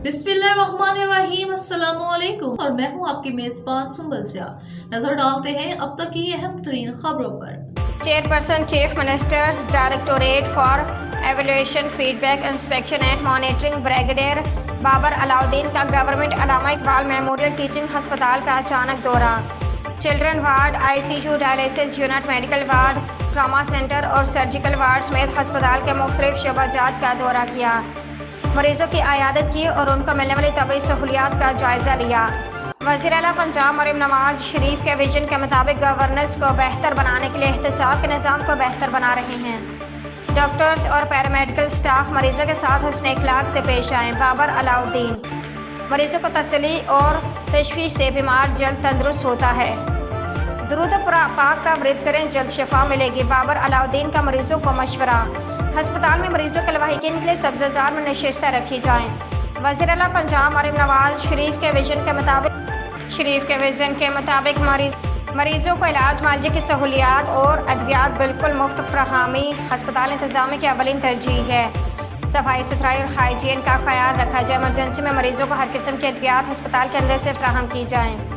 बिस्मिल्लाहिर्रहमानिर्रहीम, अस्सलाम वालेकुम और मैं हूं आपकी मेजबान सुंबल सियाह। नजर डालते हैं अब तक की अहम तरीन खबरों पर। Chairperson chief ministers directorate for evaluation feedback inspection and monitoring brigadier Babar Alauddin का government Allama Iqbal memorial teaching हस्पताल का अचानक दौरा। Children ward, ICU, dialysis unit, medical ward, trauma centre और सर्जिकल वार्ड समेत हस्पताल के मुख्तलिफ शोबाजात का दौरा किया। मरीजों की आयादत की और उनको मिलने वाली तबी सहूलियात का जायजा लिया। वज़ीर आला पंजाब मरियम नवाज शरीफ के विजन के मुताबिक गवर्नेंस को बेहतर बनाने के लिए एहतसाब के निज़ाम को बेहतर बना रहे हैं। डॉक्टर्स और पैरामेडिकल स्टाफ मरीजों के साथ हुस्न इखलाक से पेश आएँ। बाबर अलाउद्दीन मरीजों को तसल्ली और तशवीश से बीमार जल्द तंदुरुस्त होता है। दुरूद पाक का व्रत करें, जल्द शिफा मिलेगी। बाबर अलाउद्दीन का मरीजों को मशवरा। हस्पताल में मरीजों के लवाहिकीन के लिए सब्ज़ाजार में नशिस्तें रखी जाएँ। वज़ीर आला पंजाब मरियम नवाज शरीफ के विजन के मुताबिक मरीजों को इलाज, मालजे की सहूलियात और अद्वियात बिल्कुल मुफ्त फराहमी हस्पताल इंतजामी की अवलिन तरजीह है। सफाई सुथराई और हाइजीन का ख्याल रखा जाए। इमरजेंसी में मरीजों को हर किस्म की अद्वियात हस्पताल के अंदर से फराहम की जाएँ।